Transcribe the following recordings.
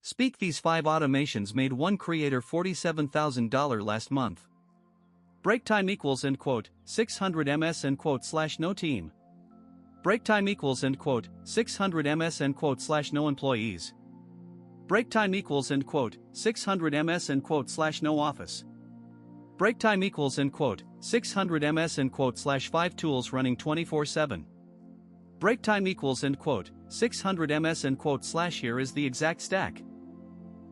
Speak. These 5 automations made one creator $47,000 last month. Break time equals end quote 600 ms end quote slash no team. Break time equals end quote 600 ms end quote slash no employees. Break time equals end quote 600 ms end quote slash no office. Break time equals end quote 600 ms end quote slash 5 tools running 24/7. Break time equals end quote 600 ms end quote slash here is the exact stack.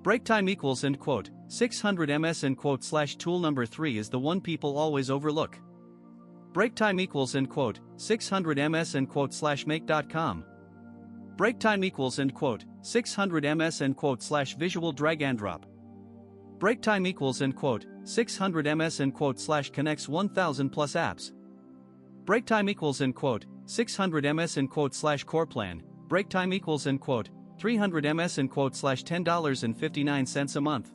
Break time equals end quote 600 ms end quote slash tool number 3 is the one people always overlook. Break time equals end quote 600 ms end quote slash make.com. Break time equals end quote 600 ms end quote slash visual drag and drop. Break time equals end quote 600 ms end quote slash connects 1000 plus apps. Break time equals end quote 600 ms end quote slash core plan. Break time equals end quote 300 ms end quote slash $10.59 a month.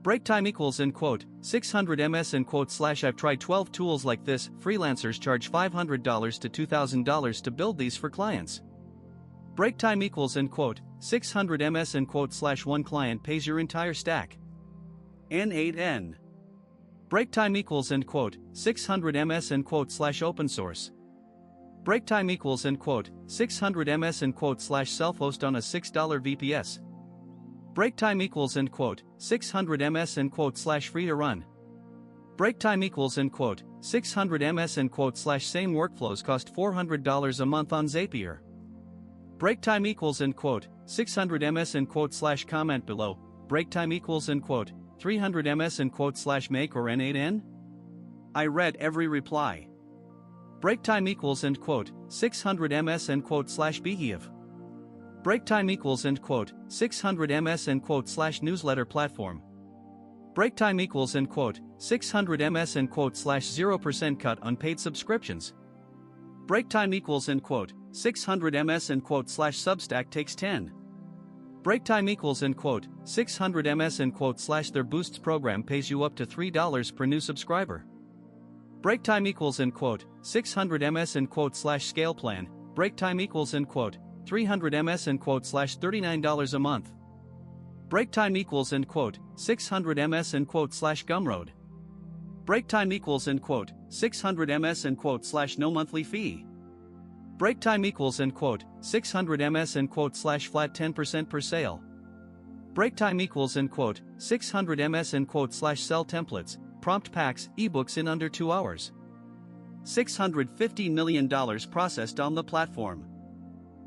Break time equals end quote 600 ms end quote slash I've tried 12 tools like this. Freelancers charge $500 to $2,000 to build these for clients. Break time equals end quote 600 ms end quote slash one client pays your entire stack. N8N. Break time equals end quote 600 ms end quote slash open source. Break time equals end quote 600 ms end quote slash self-host on a $6 VPS. Break time equals end quote 600 ms end quote slash free to run. Break time equals end quote 600 ms end quote slash same workflows cost $400 a month on Zapier. Break time equals end quote 600 ms end quote slash comment below. Break time equals end quote 300 ms end quote slash make or N8N. I read every reply. Break time equals end quote 600 ms end quote slash Beehiiv. Break time equals end quote 600 ms end quote slash newsletter platform. Break time equals end quote 600 ms end quote slash 0% cut on paid subscriptions. Break time equals end quote 600 ms end quote slash Substack takes 10. Break time equals end quote 600 ms end quote slash their boosts program pays you up to $3 per new subscriber. Break time equals end quote 600 ms end quote slash scale plan. Break time equals end quote 300 ms end quote slash $39 a month. Break time equals end quote 600 ms end quote slash Gumroad. Break time equals end quote 600 ms end quote slash no monthly fee. Break time equals end quote 600 ms end quote slash flat 10% per sale. Break time equals end quote 600 ms end quote slash sell templates, prompt packs, ebooks in under 2 hours. $650 million processed on the platform.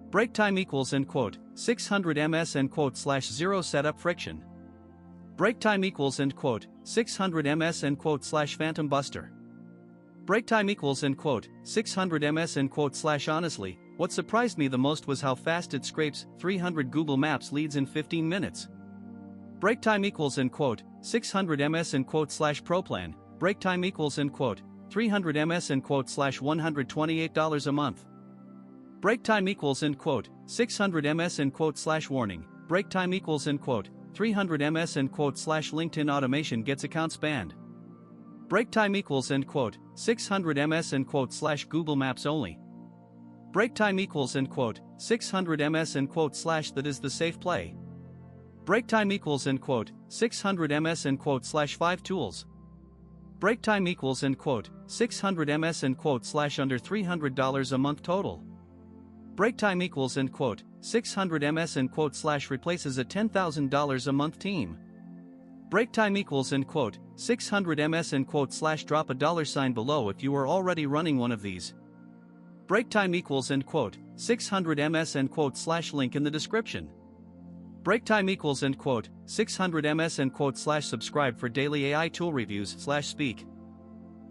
Break time equals end quote 600 ms end quote slash 0 setup friction. Break time equals end quote 600 ms end quote slash PhantomBuster. Break time equals end quote 600 ms end quote slash honestly, what surprised me the most was how fast it scrapes 300 Google Maps leads in 15 minutes. Break time equals end quote 600 ms end quote slash ProPlan. Break time equals end quote 300 ms end quote slash $128 a month. Break time equals end quote 600 ms end quote slash warning. Break time equals end quote 300 ms end quote slash LinkedIn automation gets accounts banned. Break time equals end quote 600 ms end quote slash Google Maps only. Break time equals end quote 600 ms end quote slash that is the safe play. Break time equals end quote 600 ms end quote slash 5 tools. Break time equals end quote 600 ms end quote slash under $300 a month total. Break time equals end quote 600 ms end quote slash replaces a $10,000 a month team. Break time equals end quote 600 ms end quote slash drop a $sign below if you are already running one of these. Break time equals end quote 600 ms end quote slash link in the description. Break time equals end quote 600 ms end quote slash subscribe for daily AI tool reviews slash speak.